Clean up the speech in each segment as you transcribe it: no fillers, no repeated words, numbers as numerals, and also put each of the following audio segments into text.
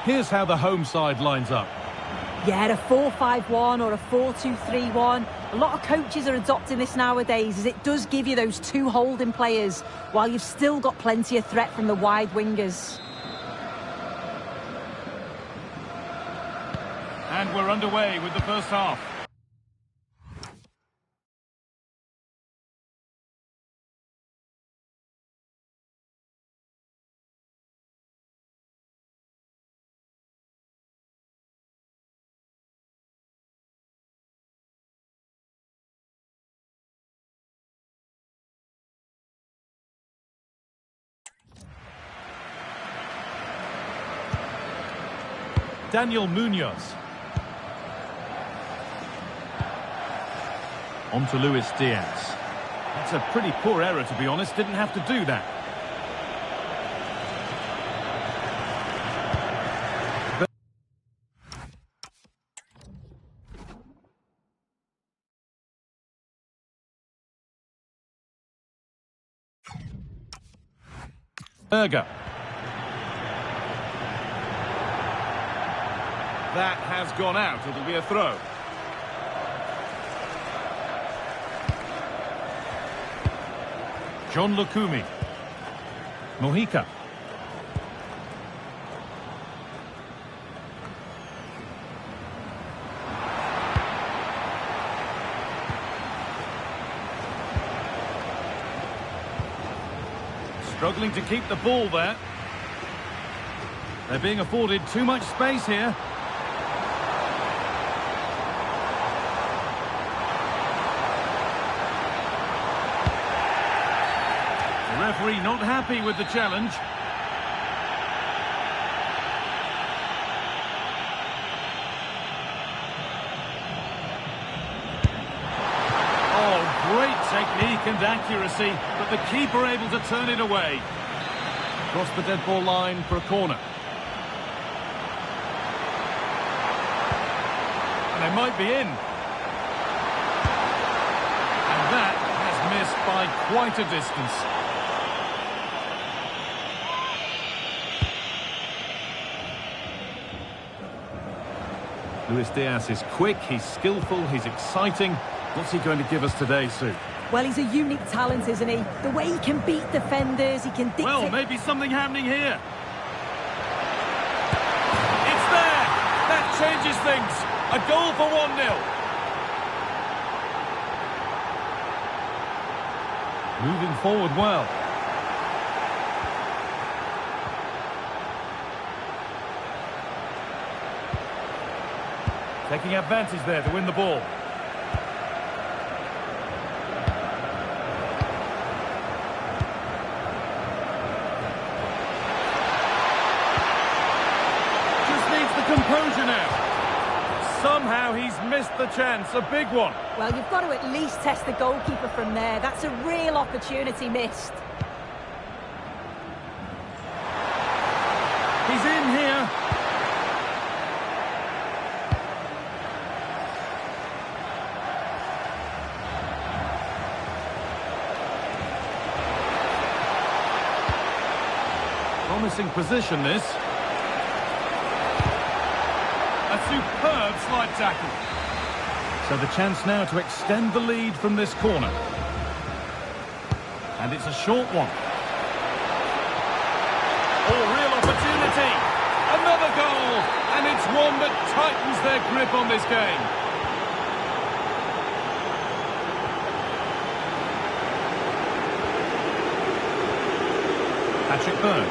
Here's how the home side lines up. Yeah, a 4-5-1 or a 4-2-3-1. A lot of coaches are adopting this nowadays, as it does give you those two holding players, while you've still got plenty of threat from the wide wingers. And we're underway with the first half. Daniel Munoz. On to Luis Diaz. That's a pretty poor error, to be honest. Didn't have to do that. Berger. That has gone out. It'll be a throw. John Lukumi. Mojica. Struggling to keep the ball there. They're being afforded too much space here. The referee not happy with the challenge. Oh, great technique and accuracy, but the keeper able to turn it away. Across the dead ball line for a corner. And they might be in. And that has missed by quite a distance. Luis Diaz is quick, he's skillful, he's exciting. What's he going to give us today, Sue? Well, he's a unique talent, isn't he? The way he can beat defenders, he can dictate... Well, maybe something happening here. It's there! That changes things. A goal for 1-0. Moving forward well. Taking advantage there to win the ball. Just needs the composure now. Somehow he's missed the chance, a big one. Well, you've got to at least test the goalkeeper from there. That's a real opportunity missed. He's in here. Promising position, this. A superb slide tackle. So the chance now to extend the lead from this corner. And it's a short one. Oh, real opportunity. Another goal. And it's one that tightens their grip on this game. Patrick Berg.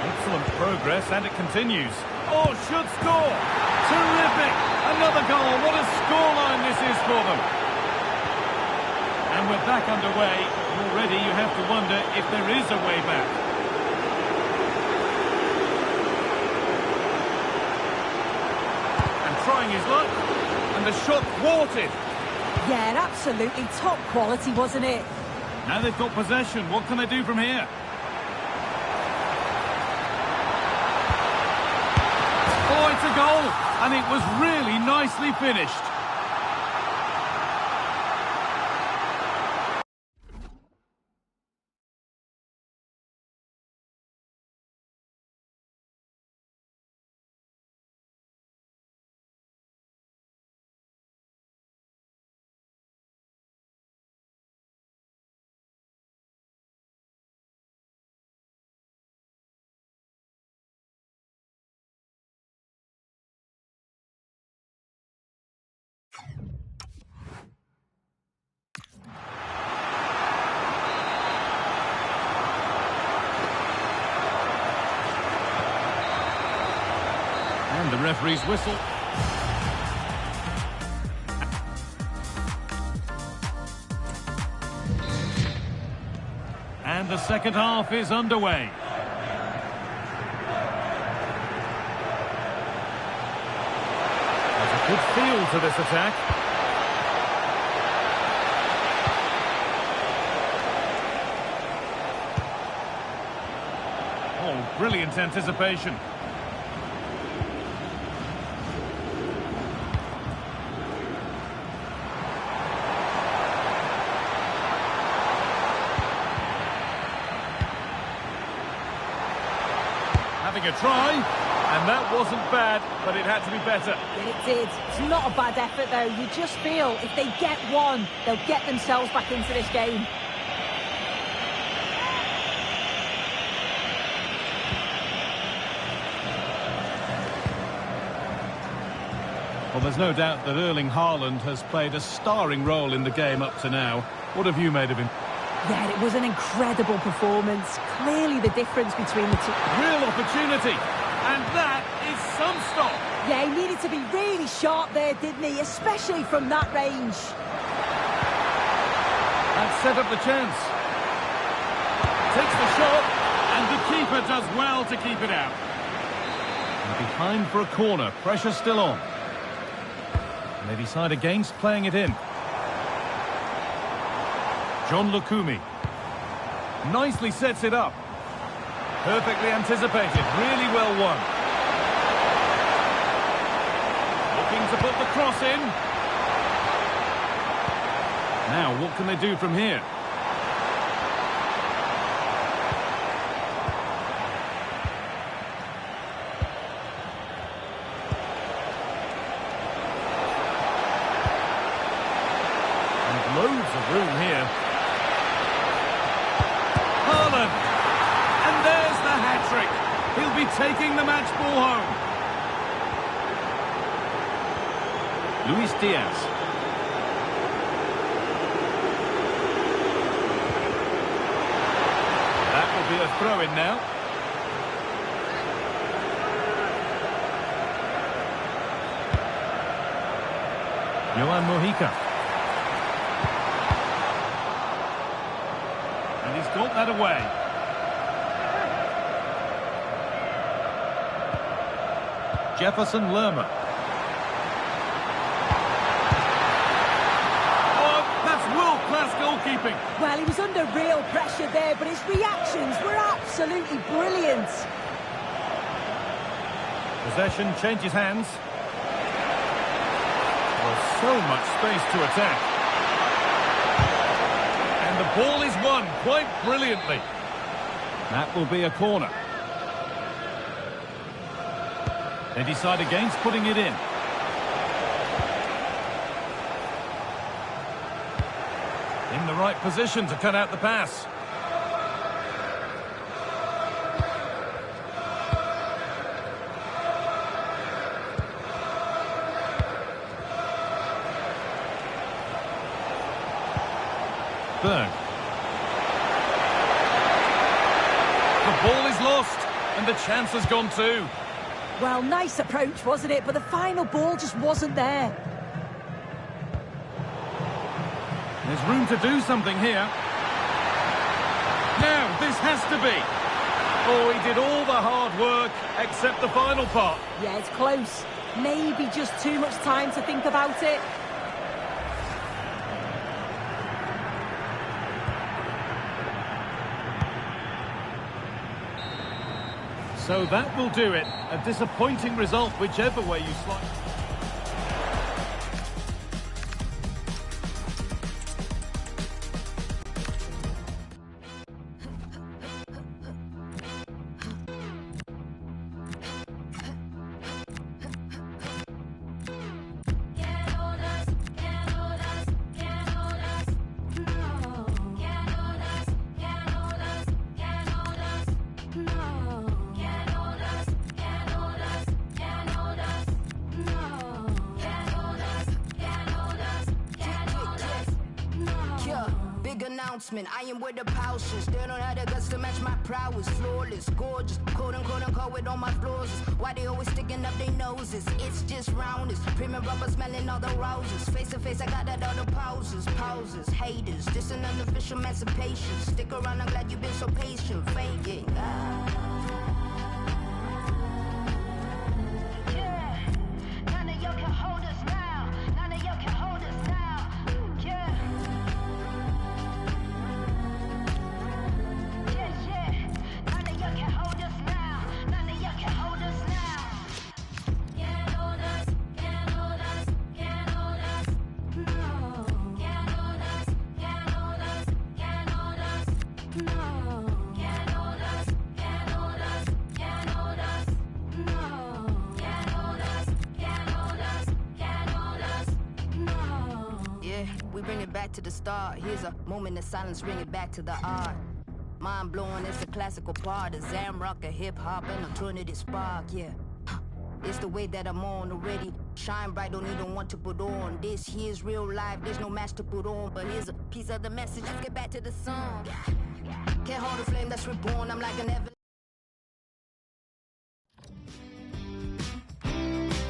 Excellent progress, and it continues. Oh, should score! Terrific! Another goal. What a scoreline this is for them. And we're back underway. Already you have to wonder if there is a way back. And trying his luck. And the shot thwarted. Yeah, absolutely top quality, wasn't it? Now they've got possession. What can they do from here? Oh, it's a goal, and it was really nicely finished. And the referee's whistle. And the second half is underway. There's a good feel to this attack. Oh, brilliant anticipation. Having a try, and that wasn't bad, but it had to be better. It did. It's not a bad effort, though. You just feel if they get one, they'll get themselves back into this game. Well, there's no doubt that Erling Haaland has played a starring role in the game up to now. What have you made of him? Yeah, it was an incredible performance. Clearly the difference between the two. Real opportunity, and that is some stop. Yeah, he needed to be really sharp there, didn't he? Especially from that range. And set up the chance. Takes the shot, and the keeper does well to keep it out. And behind for a corner, pressure still on. And they decide against playing it in. John Lukumi nicely sets it up. Perfectly anticipated, really well won. Looking to put the cross in. Now, what can they do from here? And loads of room here. Haaland, and there's the hat-trick. He'll be taking the match ball home. Luis Diaz. That will be a throw-in now. Johan Mojica. And he's got that away. Jefferson Lerma. Oh, that's world-class goalkeeping. Well, he was under real pressure there, but his reactions were absolutely brilliant. Possession changes hands. Well, so much space to attack. And the ball is won quite brilliantly. That will be a corner. They decide against putting it in. In the right position to cut out the pass. Berg. The ball is lost, and the chance has gone too. Well, nice approach, wasn't it? But the final ball just wasn't there. There's room to do something here. Now, this has to be. Oh, he did all the hard work, except the final part. Yeah, it's close. Maybe just too much time to think about it. So that will do it. A disappointing result, whichever way you slice. announcement. I am where the pouches. They don't have the guts to match my prowess. Flawless, gorgeous, quote unquote with all my flaws. Why they always sticking up their noses? It's just roundness. Premium rubber smelling all the roses. Face to face, I got that all the pauses. Haters, this an unofficial emancipation. Stick around, I'm glad you've been so patient. Fake it. We bring it back to the start. Here's a moment of silence, bring it back to the art. Mind blowing, it's a classical part. A Zam rock, a hip hop, and alternative spark, yeah. It's the way that I'm on already. Shine bright, don't even want to put on. This here's real life, there's no match to put on. But here's a piece of the message, let's get back to the song. Can't hold a flame that's reborn, I'm like an ever.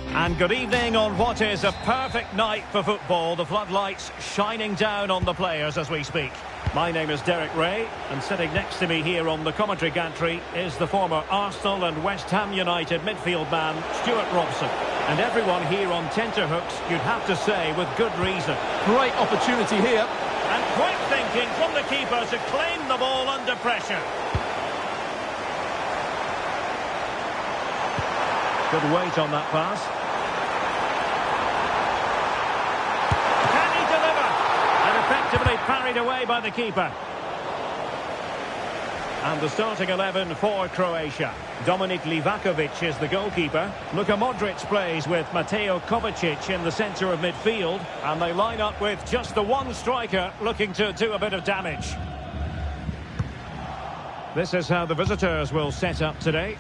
And good evening on what is a perfect night for football. The floodlights shining down on the players as we speak. My name is Derek Ray, and sitting next to me here on the commentary gantry is the former Arsenal and West Ham United midfield man, Stuart Robson. And everyone here on tenterhooks, you'd have to say, with good reason. Great opportunity here. And quick thinking from the keeper to claim the ball under pressure. Good weight on that pass. Effectively parried away by the keeper. And the starting 11 for Croatia. Dominik Livakovic is the goalkeeper. Luka Modric plays with Mateo Kovacic in the centre of midfield. And they line up with just the one striker looking to do a bit of damage. This is how the visitors will set up today.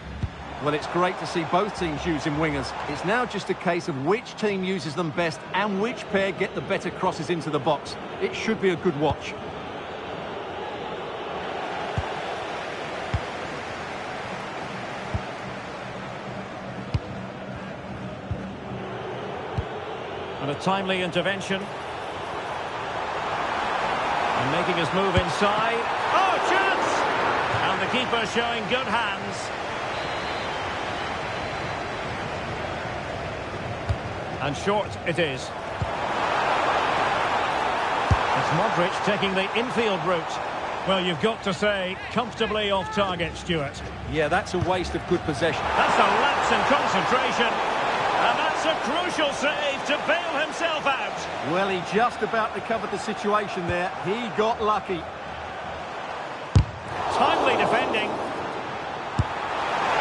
Well, it's great to see both teams using wingers. It's now just a case of which team uses them best and which pair get the better crosses into the box. It should be a good watch. And a timely intervention. And making his move inside. Oh, chance! And the keeper showing good hands. And short it is. It's Modric taking the infield route. Well, you've got to say, comfortably off target, Stuart. Yeah, that's a waste of good possession. That's a lapse in concentration. And that's a crucial save to bail himself out. Well, he just about recovered the situation there. He got lucky. Timely defending.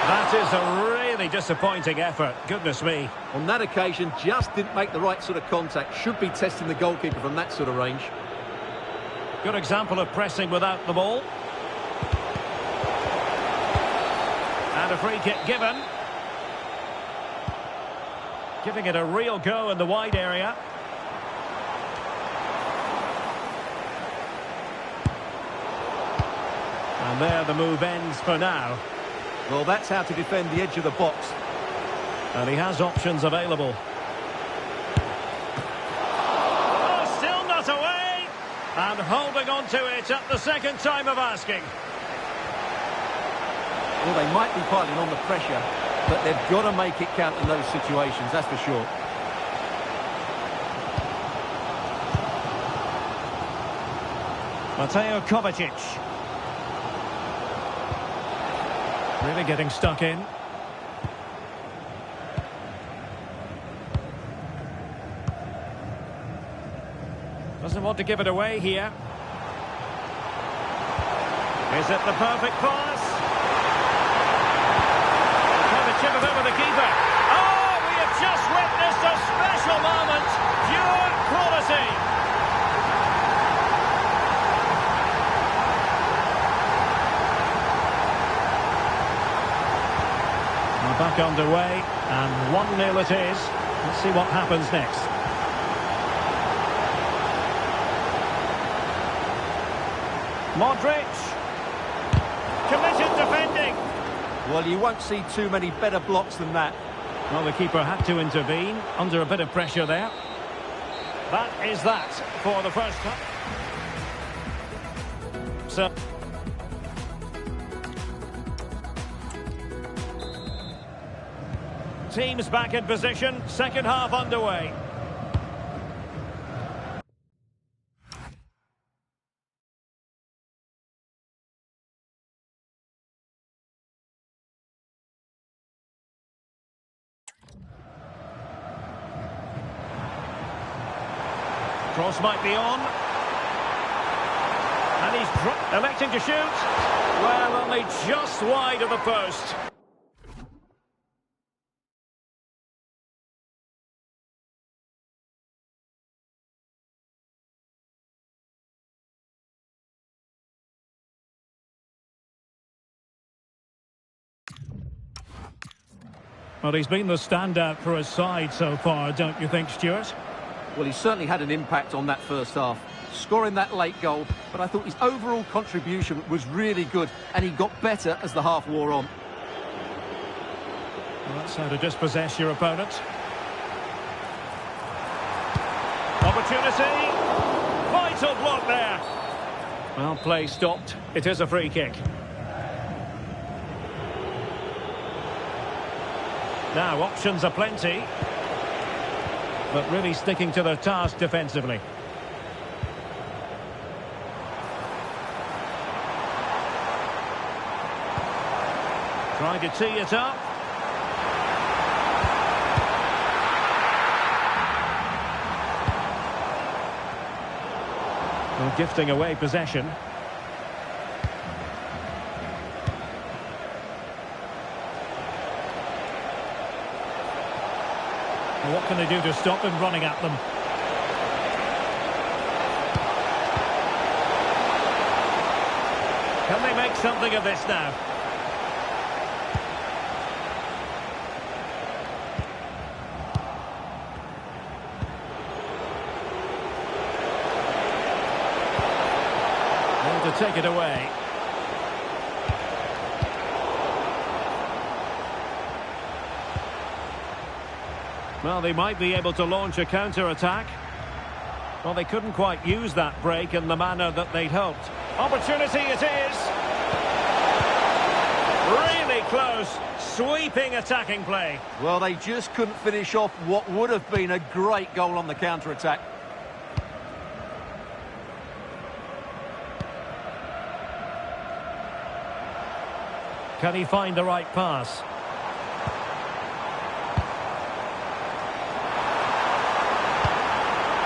That is a really disappointing effort. Goodness me. On that occasion, just didn't make the right sort of contact. Should be testing the goalkeeper from that sort of range. Good example of pressing without the ball. And a free kick given. Giving it a real go in the wide area. And there the move ends for now. Well, that's how to defend the edge of the box. And he has options available. Oh, still not away! And holding on to it at the second time of asking. Well, they might be piling on the pressure, but they've got to make it count in those situations, that's for sure. Mateo Kovacic. Really getting stuck in. Doesn't want to give it away here. Is it the perfect pass? Trying to chip it over the keeper. Oh, we have just witnessed a special moment. Pure quality. Back underway, and 1-0 it is. Let's see what happens next. Modric. Committed defending. Well, you won't see too many better blocks than that. Well, the keeper had to intervene under a bit of pressure there. That is that for the first time. So, teams back in position, second half underway. Cross might be on. And he's electing to shoot. Well, only just wide of the post. Well, he's been the standout for his side so far, don't you think, Stuart? Well, he certainly had an impact on that first half, scoring that late goal, but I thought his overall contribution was really good, and he got better as the half wore on. Well, that's how to dispossess your opponent. Opportunity. Vital block there. Well, play stopped. It is a free kick. Now, options are plenty. But really sticking to their task defensively. Trying to tee it up. Well, gifting away possession. Well, what can they do to stop him running at them? Can they make something of this now? To take it away. Well, they might be able to launch a counter-attack. Well, they couldn't quite use that break in the manner that they'd hoped. Opportunity it is. Really close, sweeping attacking play. Well, they just couldn't finish off what would have been a great goal on the counter-attack. Can he find the right pass?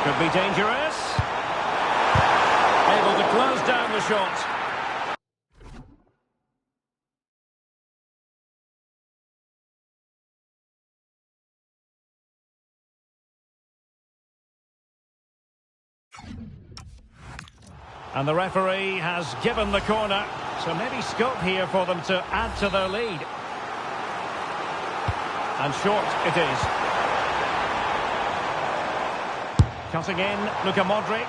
Could be dangerous. Able to close down the shot. And the referee has given the corner. So maybe scope here for them to add to their lead. And short it is. Cutting in, Luka Modric.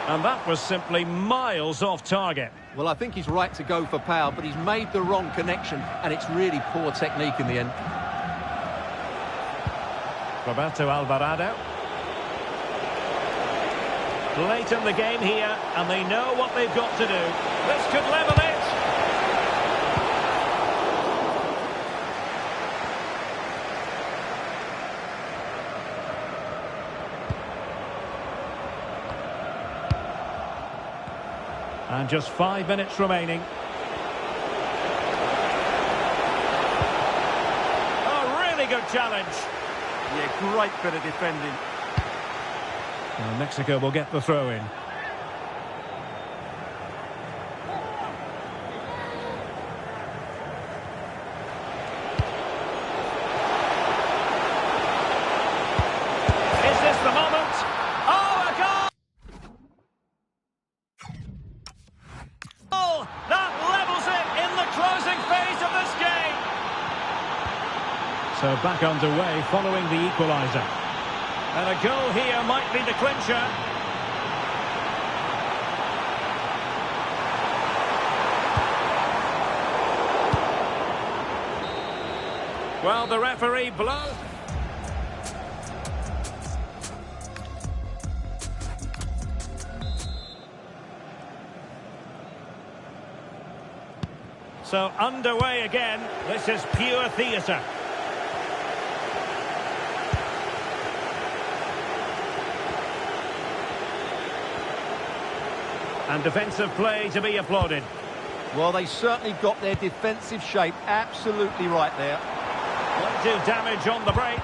And that was simply miles off target. Well, I think he's right to go for power, but he's made the wrong connection, and it's really poor technique in the end. Roberto Alvarado. Late in the game here, and they know what they've got to do. This could level it. And just 5 minutes remaining. A really good challenge. Yeah, great bit of defending. Well, Mexico will get the throw in. Is this the moment? Oh, a goal! Oh, that levels it in the closing phase of this game. So back underway following the equaliser. And a goal here might be the clincher. Well, the referee blows. So underway again. This is pure theatre. And defensive play to be applauded. Well, they certainly got their defensive shape absolutely right there. Won't do damage on the break.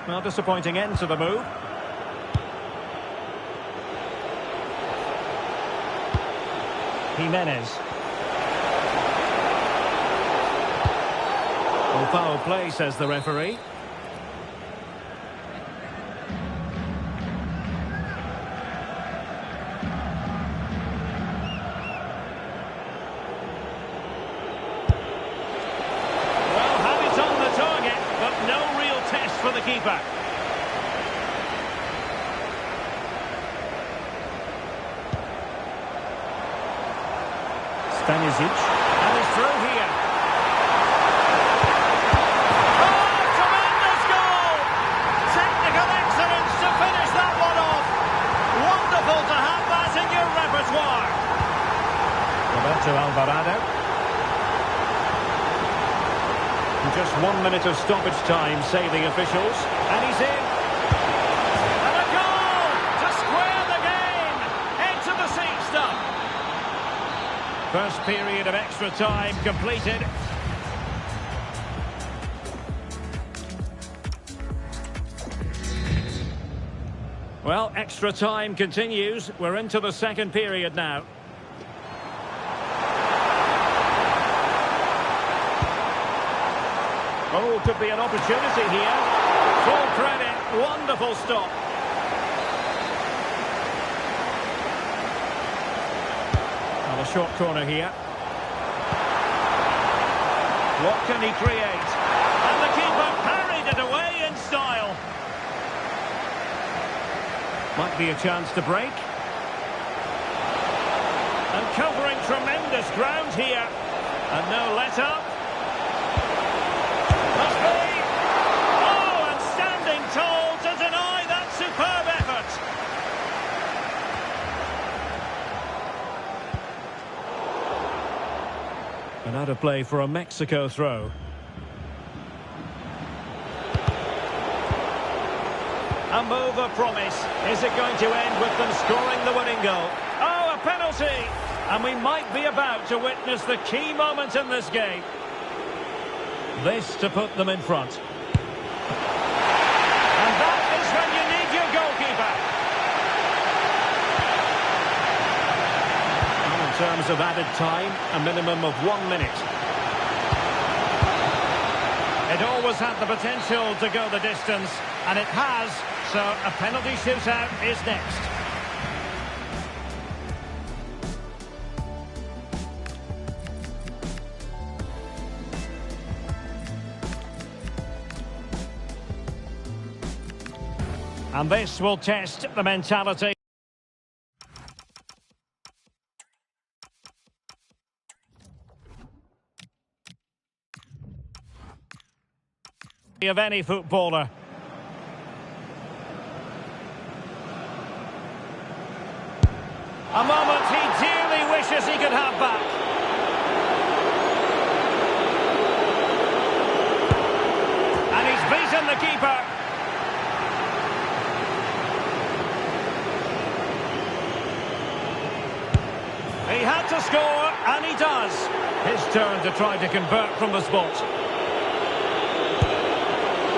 Well, disappointing end to the move. Jimenez. Well, foul play, says the referee. Well, had it on the target, but no real test for the keeper. Stanisic, and he's through here. Oh, tremendous goal! Technical excellence to finish that one off. Wonderful to have that in your repertoire. Roberto Alvarado. And just 1 minute of stoppage time, say the officials. And he's in. And a goal to square the game. Head to the seat stop. First period of extra time completed. Well, extra time continues. We're into the second period now. Oh, could be an opportunity here. Full credit. Wonderful stop. A short corner here. What can he create? And the keeper parried it away in style. Might be a chance to break. And covering tremendous ground here. And no let-up. Must be. Oh, and standing tall to deny that superb effort. And out of play for a Mexico throw. A move of promise. Is it going to end with them scoring the winning goal? Oh, a penalty! And we might be about to witness the key moment in this game. This to put them in front. And that is when you need your goalkeeper. In terms of added time, a minimum of 1 minute. It always had the potential to go the distance, and it has, so a penalty shootout is next. And this will test the mentality of any footballer. A moment he dearly wishes he could have back. And he's beaten the keeper. He had to score, and he does. His turn to try to convert from the spot.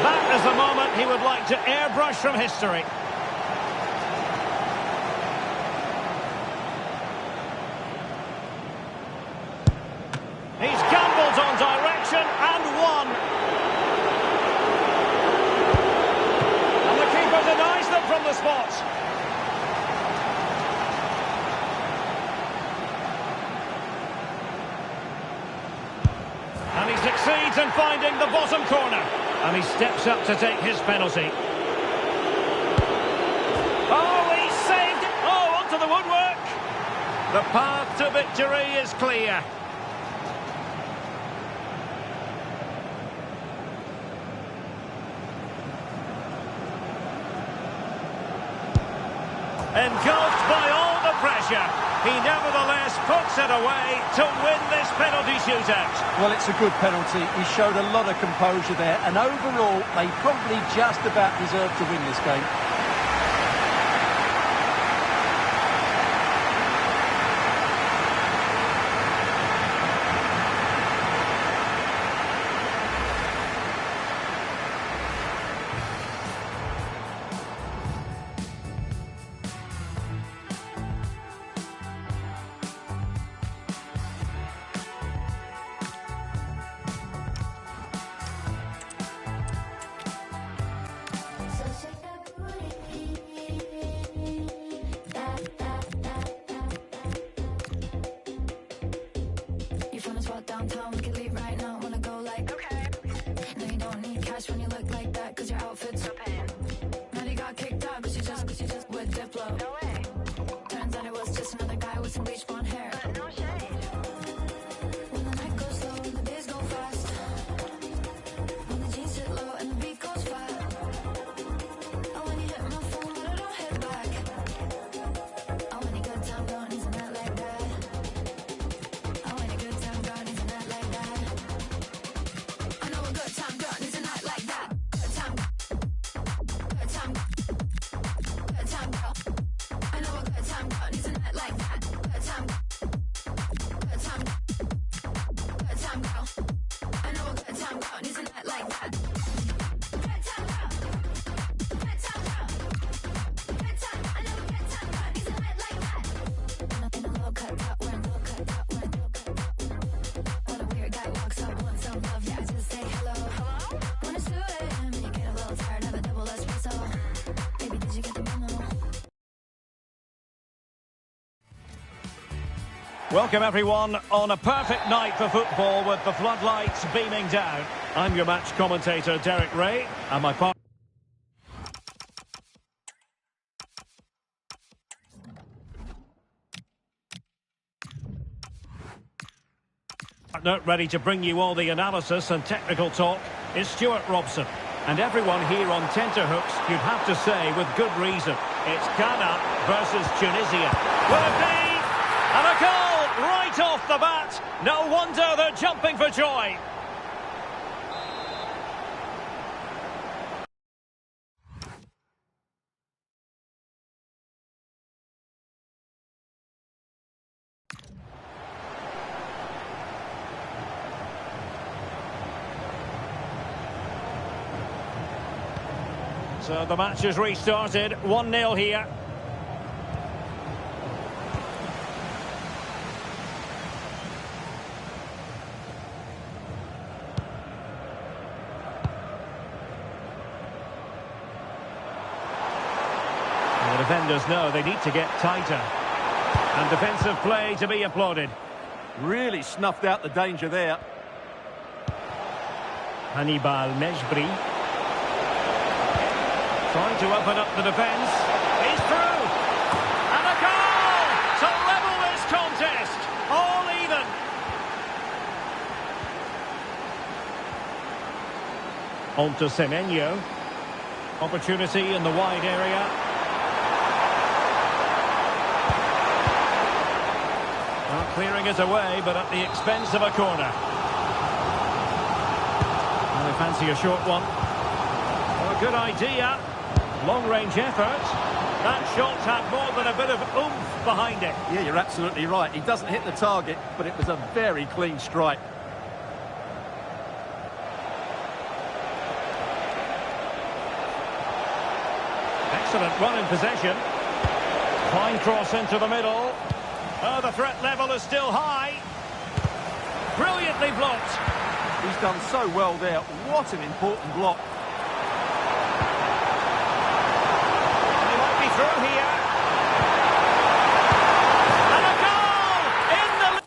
That is the moment he would like to airbrush from history. He's gambled on direction and won. And the keeper denies them from the spot. And he succeeds in finding the bottom corner. And he steps up to take his penalty. Oh, he saved it. Oh, onto the woodwork. The path to victory is clear. pressure. He nevertheless puts it away to win this penalty shootout. Well, it's a good penalty. He showed a lot of composure there, and overall, they probably just about deserved to win this game. Downtown, we can leave right now. Wanna go like, okay. No, you don't need cash when you look like that, cause your outfit's so pain. Now you got kicked out, cause you just with Diplo. No way. Turns out it was just another guy with some bleach blonde hair. But no shade. When the night goes slow and the days go fast. When the jeans sit low and the beat goes fat. Oh, when you hit my phone, but I don't hit back. Oh, when you good time gone, isn't that like that? Oh, when a good time gone, isn't that like that? I know a good time gone, isn't that like that? Good time, good time, good time, girl. I know a good time gone, isn't that like that? Good time, good time, good time, girl. I know a good time gone, isn't that like that? Good time, girl. Good time, girl. Good time, I know a good time gone, isn't that like that? In a low cut, wearing low cut, wearing low cut. When a weird guy walks up, wants some love, yeah, I just say hello. Hello? When it's 2 a.m. and you get a little tired of a double espresso. Baby, did you get the memo? Welcome everyone on a perfect night for football with the floodlights beaming down. I'm your match commentator Derek Ray, and my partner ready to bring you all the analysis and technical talk is Stuart Robson. And everyone here on tenterhooks, you'd have to say with good reason, it's Ghana versus Tunisia. Will it be? And a goal right off the bat. No wonder they're jumping for joy. So the match has restarted, 1-0 here. And the defenders know they need to get tighter. And defensive play to be applauded. Really snuffed out the danger there. Hannibal Mejbri. Trying to open up the defence. He's through. And a goal to level this contest. All even. On to Semenyo. Opportunity in the wide area. Well, clearing it away, but at the expense of a corner. Well, they fancy a short one. Well, a good idea. Long-range effort. That shot had more than a bit of oomph behind it. Yeah, you're absolutely right. He doesn't hit the target, but it was a very clean strike. Excellent run in possession. Fine cross into the middle. Oh, the threat level is still high. Brilliantly blocked. He's done so well there. What an important block. He might be through here. And a goal in the...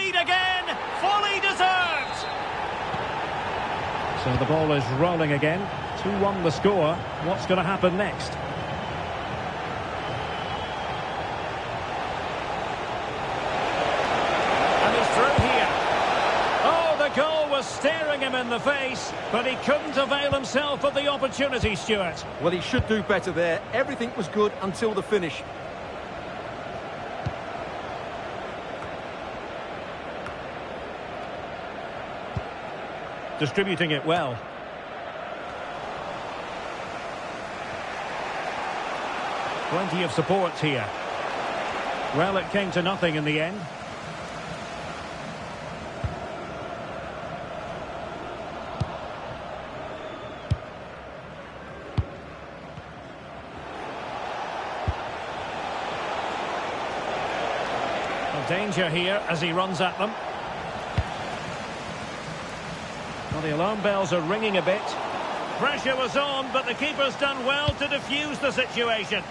lead again, fully deserved. So the ball is rolling again. 2-1 the score. What's going to happen next? And he's through here. Oh, the goal was staring him in the face, but he couldn't avail himself of the opportunity, Stuart. Well, he should do better there. Everything was good until the finish. Distributing it well. Plenty of support here. Well, it came to nothing in the end. A danger here as he runs at them. Well, the alarm bells are ringing a bit. Pressure was on, but the keeper's done well to defuse the situation.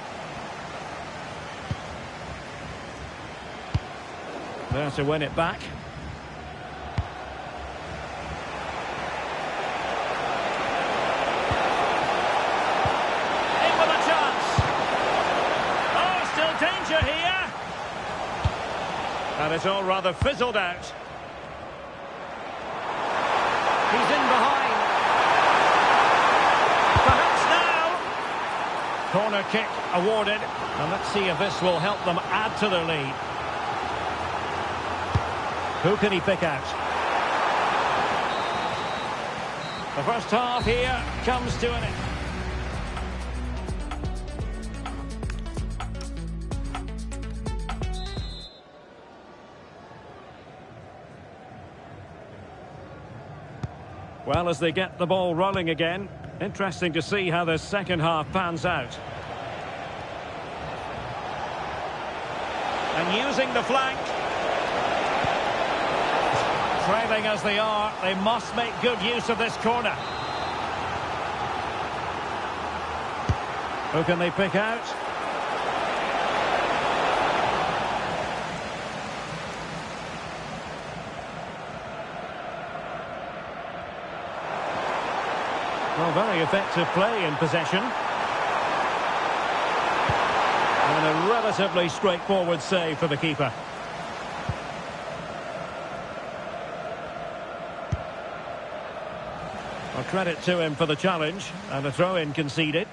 There to win it back. In with a chance. Oh, still danger here. And it's all rather fizzled out. He's in behind. Perhaps now. Corner kick awarded. And let's see if this will help them add to their lead. Who can he pick out? The first half here comes to an end. Well, as they get the ball rolling again, interesting to see how the second half pans out. And using the flank. Trailing as they are, they must make good use of this corner. Who can they pick out? Well, very effective play in possession. And a relatively straightforward save for the keeper. Well, credit to him for the challenge, and a throw-in conceded.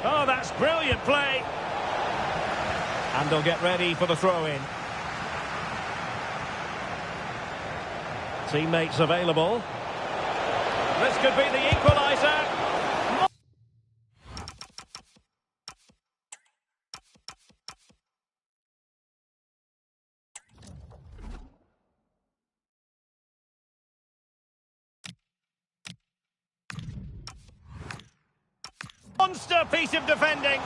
Oh, that's brilliant play. And they'll get ready for the throw-in. Teammates available. This could be the equaliser. Monster piece of defending.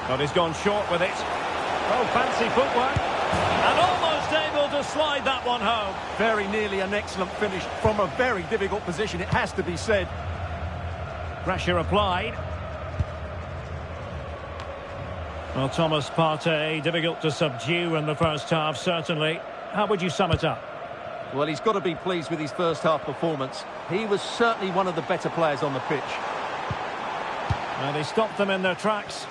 But he's gone short with it. Oh, fancy footwork. And almost able to slide that one home. Very nearly an excellent finish from a very difficult position, it has to be said. Pressure applied. Well, Thomas Partey, difficult to subdue in the first half, certainly. How would you sum it up? Well, he's got to be pleased with his first half performance. He was certainly one of the better players on the pitch. And he stopped them in their tracks.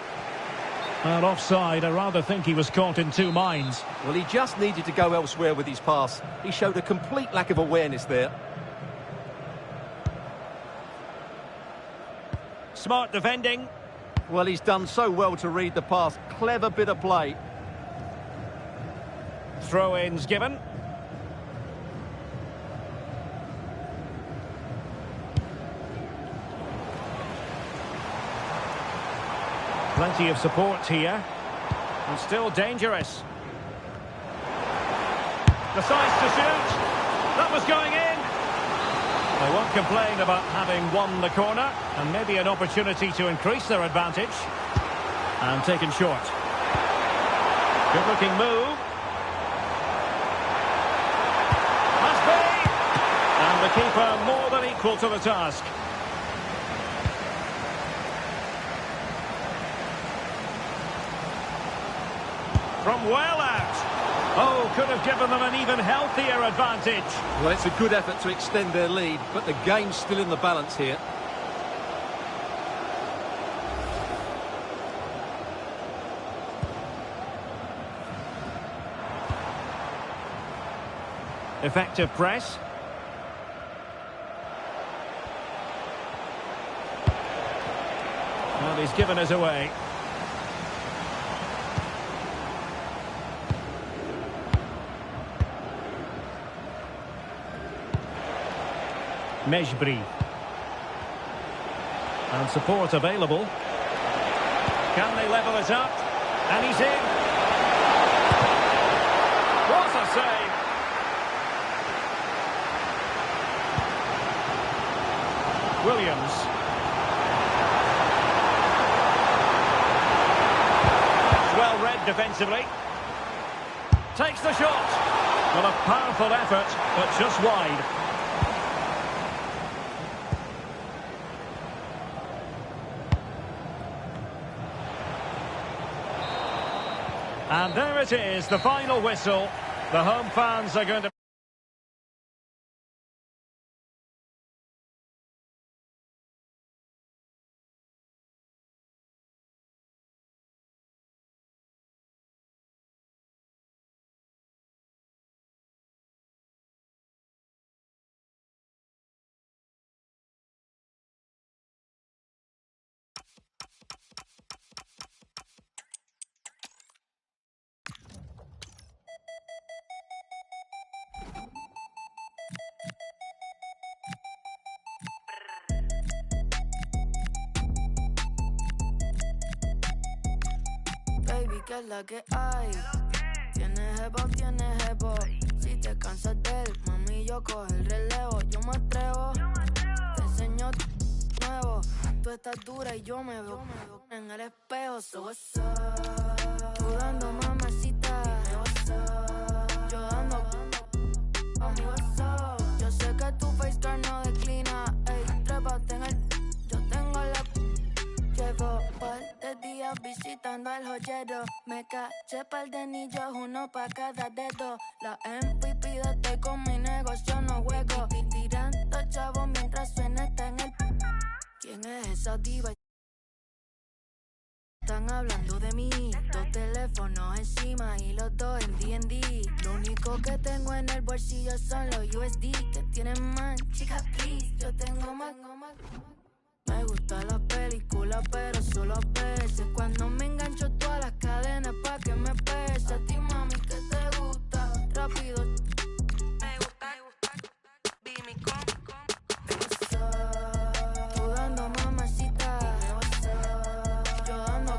And offside, I rather think he was caught in two minds. Well, he just needed to go elsewhere with his pass. He showed a complete lack of awareness there. Smart defending. Well, he's done so well to read the pass. Clever bit of play. Throw-ins given. Plenty of support here. And still dangerous. Decides to shoot. That was going in. They won't complain about having won the corner. And maybe an opportunity to increase their advantage. And taken short. Good looking move. Must be. And the keeper more than equal to the task. from well out. Oh, could have given them an even healthier advantage. Well, it's a good effort to extend their lead, but the game's still in the balance here. Effective press. Well, he's given us away. Mejbri. And support available. Can they level it up? And he's in. What a save! Williams. Well read defensively. Takes the shot. Well, a powerful effort, but just wide. And there it is, the final whistle. The home fans are going to... Baby, ¿qué es la que hay? Tienes jevo. Si te cansas de él, mami, yo cojo el relevo. Yo me atrevo, te enseño nuevo. Tú estás dura y yo me veo en el espejo. So what's up? Tú dando mamacita, yo dando mami, what's up? Yo sé que tu face card no declina. Ey, trépate en el... Yo tengo la... Llevo par de días visitando al joyero. Me caché par de anillos, uno pa' cada dedo. La MVP de estoy con mi negocio, no juego. Tirando chavos mientras suena está en el... ¿Quién es esa diva? Están hablando de mí. Dos teléfonos encima y los dos en D&D. Lo único que tengo en el bolsillo son los USD que tienen más. Chica, please, yo tengo más. Me gusta la película, pero solo a veces. Cuando me engancho todas las cadenas pa' que me pese. A ti, mami, que te gusta. Rápido. Me gusta. Be mi con. Tú dando mamacita. Yo dando.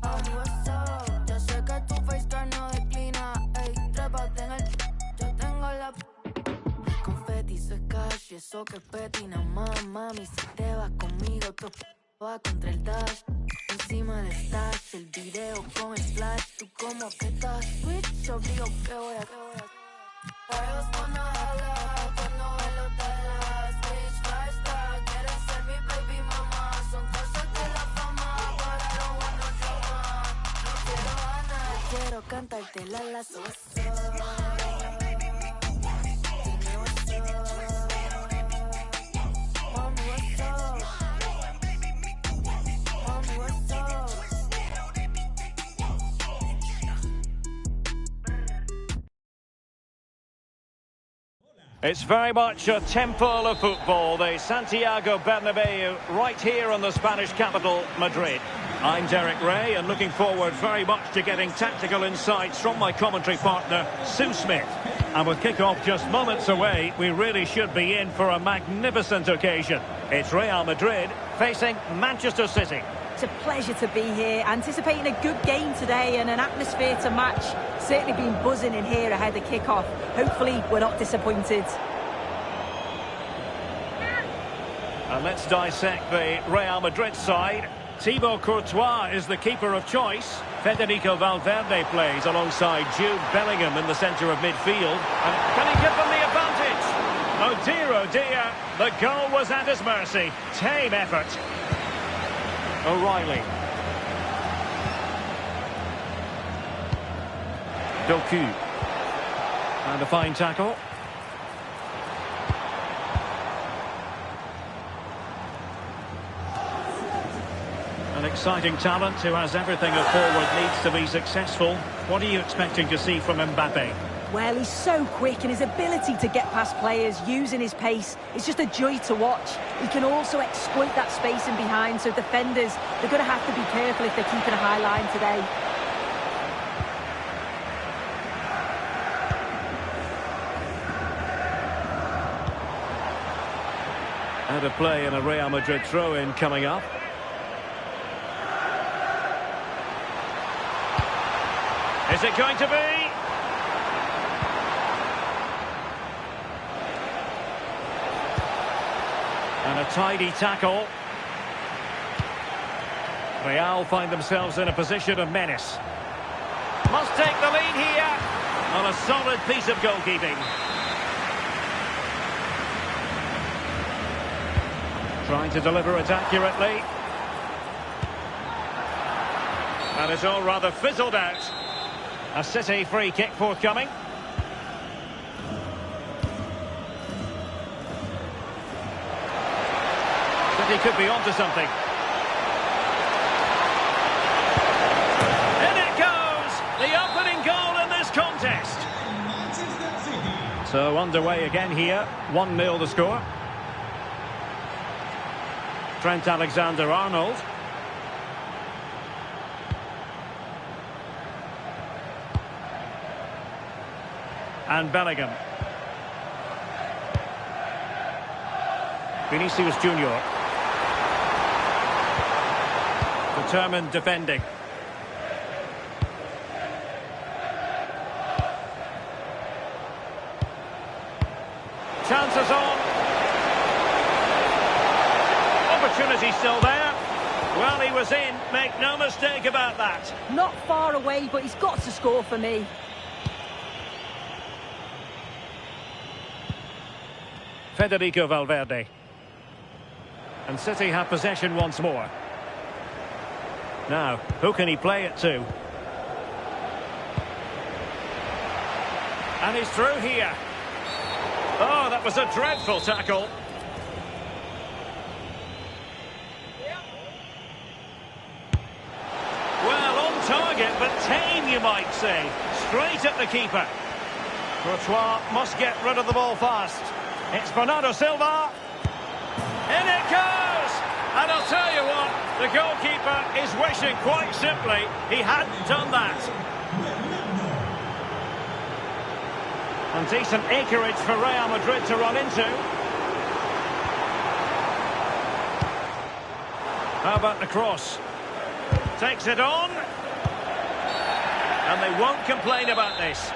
Mami, what's up? Yo sé que tu face card no declina. Ey, trépate en el... Yo tengo la... Confeti, eso es cash y eso que es petty. Nada más, mami, si te vas conmigo, tú vas contra el dash. Encima del stash, el video con el flash. Tú como que estás switch, yo digo que voy a... Ellos cuando hablan, cuando ven los Dallas, bitch, lifestyle, quieren ser mi baby mama. Son cosas de la fama, but I don't want no drama. No quiero ganar, quiero cantarte la lazo. It's very much a temple of football, the Santiago Bernabeu, right here in the Spanish capital, Madrid. I'm Derek Ray, and looking forward very much to getting tactical insights from my commentary partner, Sue Smith. And with kick-off just moments away, we really should be in for a magnificent occasion. It's Real Madrid facing Manchester City. It's a pleasure to be here, anticipating a good game today and an atmosphere to match. Certainly been buzzing in here ahead of kick-off. Hopefully we're not disappointed. And let's dissect the Real Madrid side. Thibaut Courtois is the keeper of choice. Federico Valverde plays alongside Jude Bellingham in the centre of midfield. And can he give them the advantage? Oh dear, the goal was at his mercy. Tame effort. O'Reilly. Doku. And a fine tackle. An exciting talent who has everything a forward needs to be successful. What are you expecting to see from Mbappe? Well, he's so quick, and his ability to get past players using his pace is just a joy to watch. He can also exploit that space in behind, so defenders, they're going to have to be careful if they're keeping a high line today. Out of play in a Real Madrid throw-in coming up. Is it going to be? And a tidy tackle. Real find themselves in a position of menace. Must take the lead here on a solid piece of goalkeeping. Trying to deliver it accurately. And it's all rather fizzled out. A City free kick forthcoming. City could be onto something. In it goes! The opening goal in this contest. So underway again here. 1-0 the score. Trent Alexander-Arnold. And Bellingham. Vinicius Junior. Determined defending. Chances on. Opportunity still there. Well, he was in. Make no mistake about that. Not far away, but he's got to score for me. Federico Valverde. And City have possession once more. Now, who can he play it to? And he's through here. Oh, that was a dreadful tackle. Well, on target, but tame, you might say. Straight at the keeper. Courtois must get rid of the ball fast. It's Bernardo Silva. In it goes! And I'll tell you what, the goalkeeper is wishing quite simply he hadn't done that. And decent acreage for Real Madrid to run into. How about the cross? Takes it on. And they won't complain about this.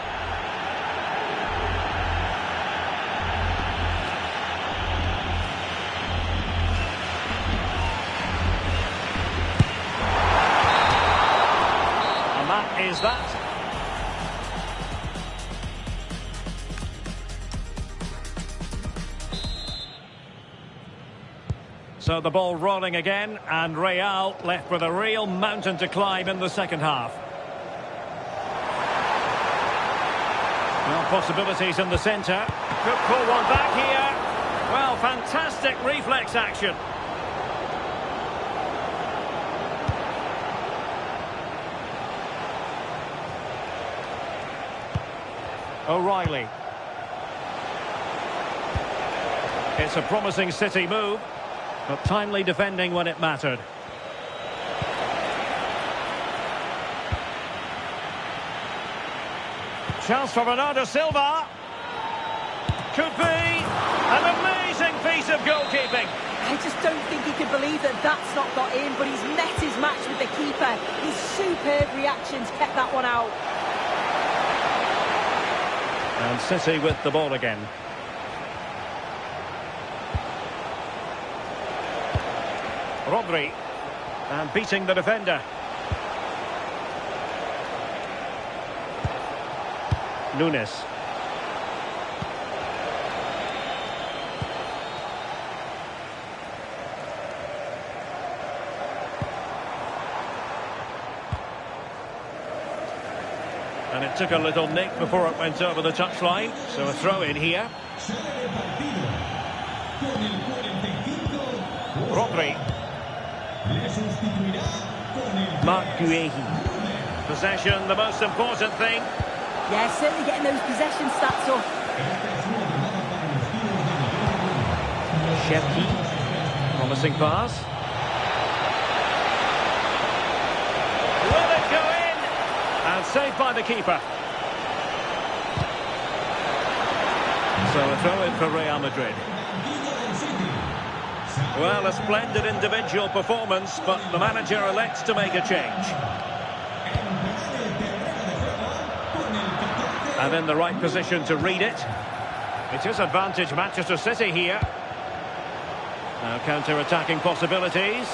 Is that? So the ball rolling again, and Real left with a real mountain to climb in the second half. Well, possibilities in the centre. Could pull one back here. Well, fantastic reflex action. O'Reilly. It's a promising City move, but timely defending when it mattered. Chance for Bernardo Silva. Could be an amazing piece of goalkeeping. I just don't think he can believe that that's not got in, but he's met his match with the keeper. His superb reactions kept that one out. And City with the ball again. Rodri. And beating the defender. Nunes. And it took a little nick before it went over the touchline. So a throw in here. Rodri. Mark Guehi. Possession, the most important thing. Yeah, certainly getting those possession stats up. Shevki. Promising pass. Will it go in? And saved by the keeper. So a throw in for Real Madrid. Well, a splendid individual performance, but the manager elects to make a change. And in the right position to read it. It is advantage Manchester City here. Now counter-attacking possibilities.